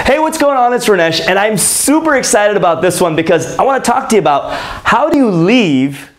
Hey, what's going on? It's Ranesh, and I'm super excited about this one because I want to talk to you about how do you leave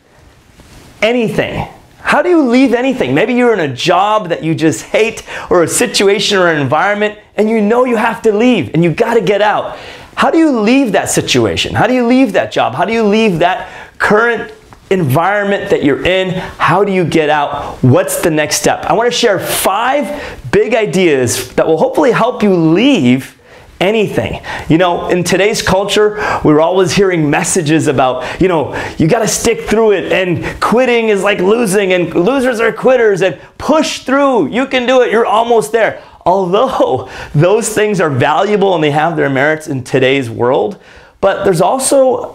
anything? How do you leave anything? Maybe you're in a job that you just hate, or a situation or an environment, and you know you have to leave and you got to get out. How do you leave that situation? How do you leave that job? How do you leave that current environment that you're in? How do you get out? What's the next step? I want to share 5 big ideas that will hopefully help you leave anything. You know, in today's culture, we're always hearing messages about, you know, you got to stick through it, and quitting is like losing, and losers are quitters, and push through, you can do it, you're almost there. Although those things are valuable and they have their merits in today's world, but there's also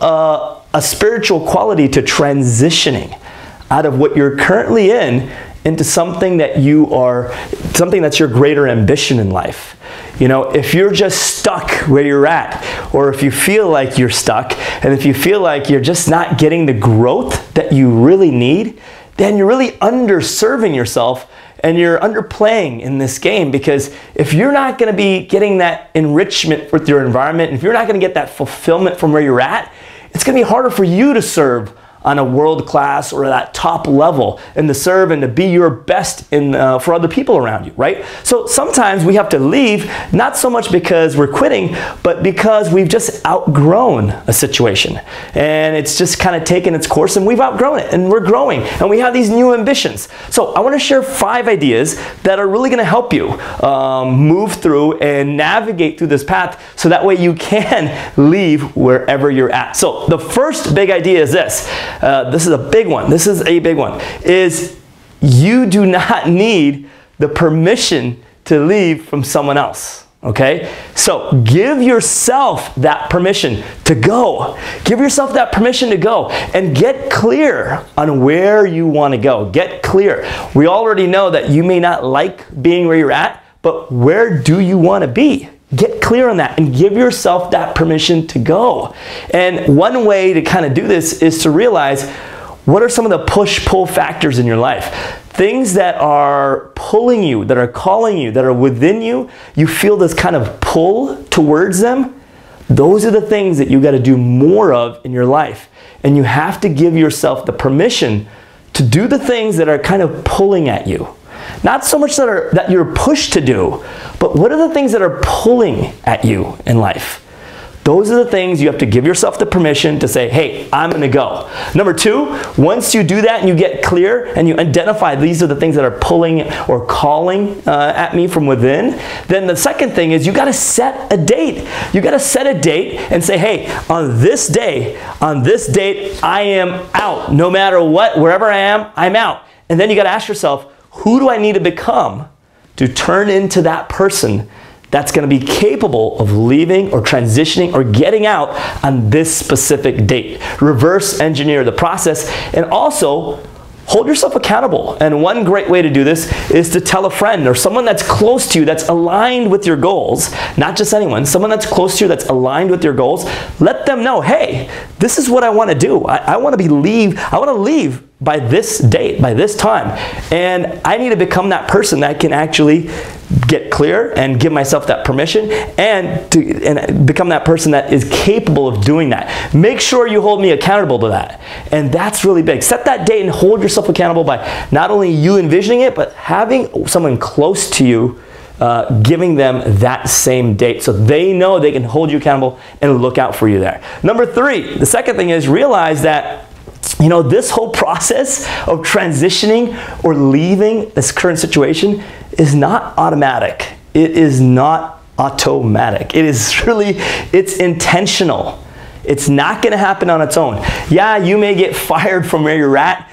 a spiritual quality to transitioning out of what you're currently in into something that something that's your greater ambition in life. You know, if you're just stuck where you're at, or if you feel like you're stuck, and if you feel like you're just not getting the growth that you really need, then you're really underserving yourself and you're underplaying in this game, because if you're not going to be getting that enrichment with your environment, and if you're not going to get that fulfillment from where you're at, it's going to be harder for you to serve on a world class or that top level, and to serve and to be your best for other people around you, right? So sometimes we have to leave, not so much because we're quitting, but because we've just outgrown a situation, and it's just kind of taken its course, and we've outgrown it, and we're growing, and we have these new ambitions. So I want to share 5 ideas that are really going to help you move through and navigate through this path, so that way you can leave wherever you're at. So the first big idea is this. This is a big one. This is a big one. Is you do not need the permission to leave from someone else. Okay? So give yourself that permission to go. Give yourself that permission to go and get clear on where you want to go. Get clear. We already know that you may not like being where you're at, but where do you want to be? Get clear on that and give yourself that permission to go. And one way to kind of do this is to realize, what are some of the push-pull factors in your life? Things that are pulling you, that are calling you, that are within you, you feel this kind of pull towards them. Those are the things that you got to do more of in your life. And you have to give yourself the permission to do the things that are kind of pulling at you. Not so much that you're pushed to do, but what are the things that are pulling at you in life? Those are the things you have to give yourself the permission to say, hey, I'm going to go. Number 2, once you do that and you get clear and you identify these are the things that are pulling or calling at me from within, then the second thing is you got to set a date. You got to set a date and say, hey, on this day, on this date, I am out. No matter what, wherever I am, I'm out. And then you got to ask yourself, who do I need to become to turn into that person that's going to be capable of leaving or transitioning or getting out on this specific date? Reverse engineer the process, and also hold yourself accountable. And one great way to do this is to tell a friend or someone that's close to you, that's aligned with your goals, not just anyone, someone that's close to you that's aligned with your goals. Let them know, hey, this is what I want to do. I want to leave by this date, by this time. And I need to become that person that can actually get clear and give myself that permission, and become that person that is capable of doing that. Make sure you hold me accountable to that. And that's really big. Set that date and hold yourself accountable by not only you envisioning it, but having someone close to you giving them that same date, so they know they can hold you accountable and look out for you there. Number 3, the second thing is realize that, you know, this whole process of transitioning or leaving this current situation is not automatic. It is not automatic. It is really, it's intentional. It's not going to happen on its own. Yeah, you may get fired from where you're at.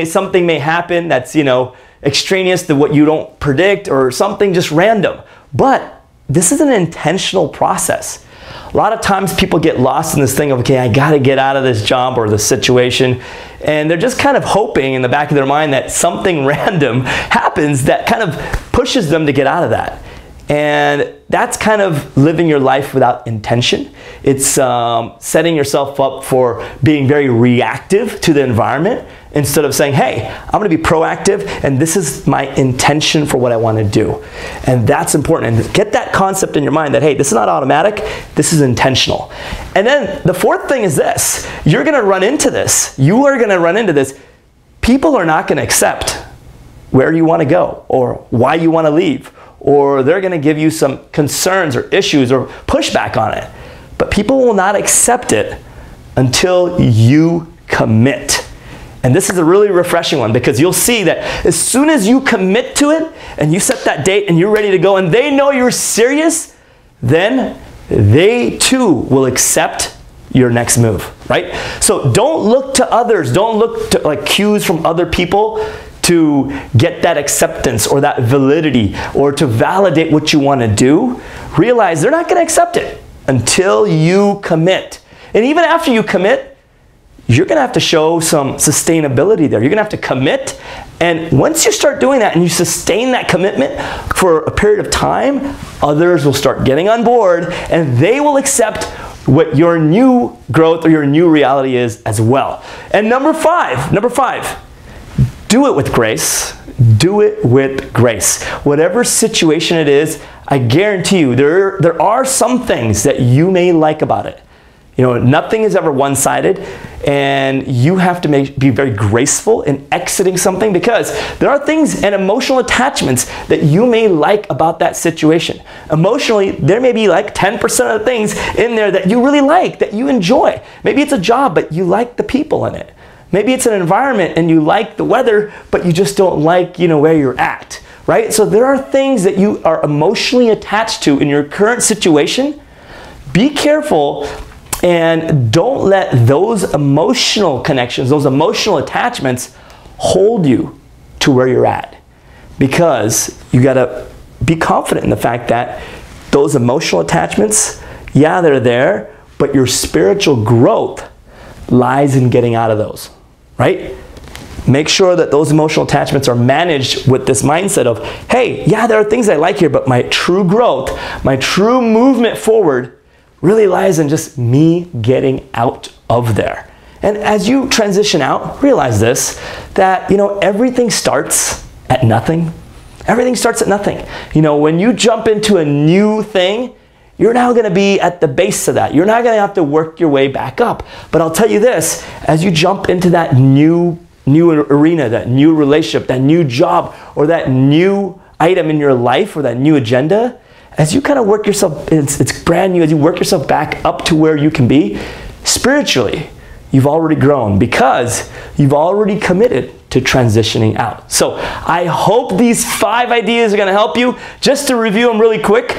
Something may happen that's, you know, extraneous to what you don't predict, or something just random. But this is an intentional process. A lot of times people get lost in this thing of, okay, I got to get out of this job or this situation, and they're just kind of hoping in the back of their mind that something random happens that kind of pushes them to get out of that. And that's kind of living your life without intention. It's setting yourself up for being very reactive to the environment instead of saying, hey, I'm gonna be proactive and this is my intention for what I wanna do. And that's important. And get that concept in your mind that, hey, this is not automatic, this is intentional. And then the fourth thing is this, you're gonna run into this. You are gonna run into this. People are not gonna accept where you wanna go or why you wanna leave, or they're gonna give you some concerns or issues or pushback on it. But people will not accept it until you commit. And this is a really refreshing one because you'll see that as soon as you commit to it and you set that date and you're ready to go and they know you're serious, then they too will accept your next move, right? So don't look to others, don't look to like cues from other people to get that acceptance or that validity or to validate what you want to do. Realize they're not going to accept it until you commit. And even after you commit, you're going to have to show some sustainability there. You're going to have to commit. And once you start doing that and you sustain that commitment for a period of time, others will start getting on board and they will accept what your new growth or your new reality is as well. And number five, do it with grace. Do it with grace. Whatever situation it is, I guarantee you there are some things that you may like about it. You know, nothing is ever one-sided, and you have to be very graceful in exiting something because there are things and emotional attachments that you may like about that situation. Emotionally, there may be like 10% of the things in there that you really like, that you enjoy. Maybe it's a job, but you like the people in it. Maybe it's an environment and you like the weather, but you just don't like, you know, where you're at, right? So there are things that you are emotionally attached to in your current situation. Be careful and don't let those emotional connections, those emotional attachments hold you to where you're at. Because you gotta be confident in the fact that those emotional attachments, yeah, they're there, but your spiritual growth lies in getting out of those, right? Make sure that those emotional attachments are managed with this mindset of, hey, yeah, there are things I like here, but my true growth, my true movement forward really lies in just me getting out of there. And as you transition out, realize this, that, you know, everything starts at nothing. Everything starts at nothing. You know, when you jump into a new thing, you're now going to be at the base of that. You're not going to have to work your way back up. But I'll tell you this, as you jump into that new arena, that new relationship, that new job, or that new item in your life, or that new agenda, as you kind of work yourself, it's brand new, as you work yourself back up to where you can be, spiritually, you've already grown because you've already committed to transitioning out. So I hope these 5 ideas are going to help you. Just to review them really quick,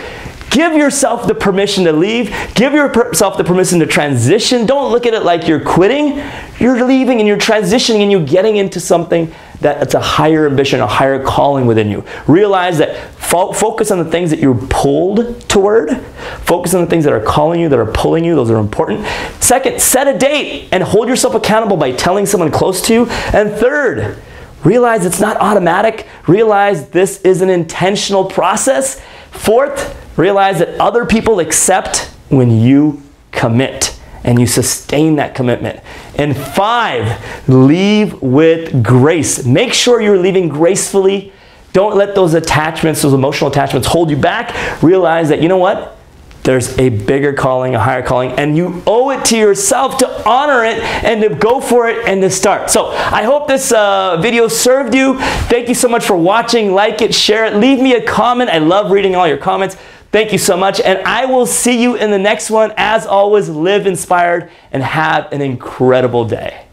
give yourself the permission to leave. Give yourself the permission to transition. Don't look at it like you're quitting. You're leaving and you're transitioning and you're getting into something that's a higher ambition, a higher calling within you. Realize that focus on the things that you're pulled toward. Focus on the things that are calling you, that are pulling you. Those are important. Second, set a date and hold yourself accountable by telling someone close to you. And third, realize it's not automatic. Realize this is an intentional process. Fourth, realize that other people accept when you commit and you sustain that commitment. And 5, leave with grace. Make sure you're leaving gracefully. Don't let those attachments, those emotional attachments hold you back. Realize that, you know what? There's a bigger calling, a higher calling, and you owe it to yourself to honor it and to go for it and to start. So I hope this video served you. Thank you so much for watching. Like it, share it, leave me a comment. I love reading all your comments. Thank you so much, and I will see you in the next one. As always, live inspired and have an incredible day.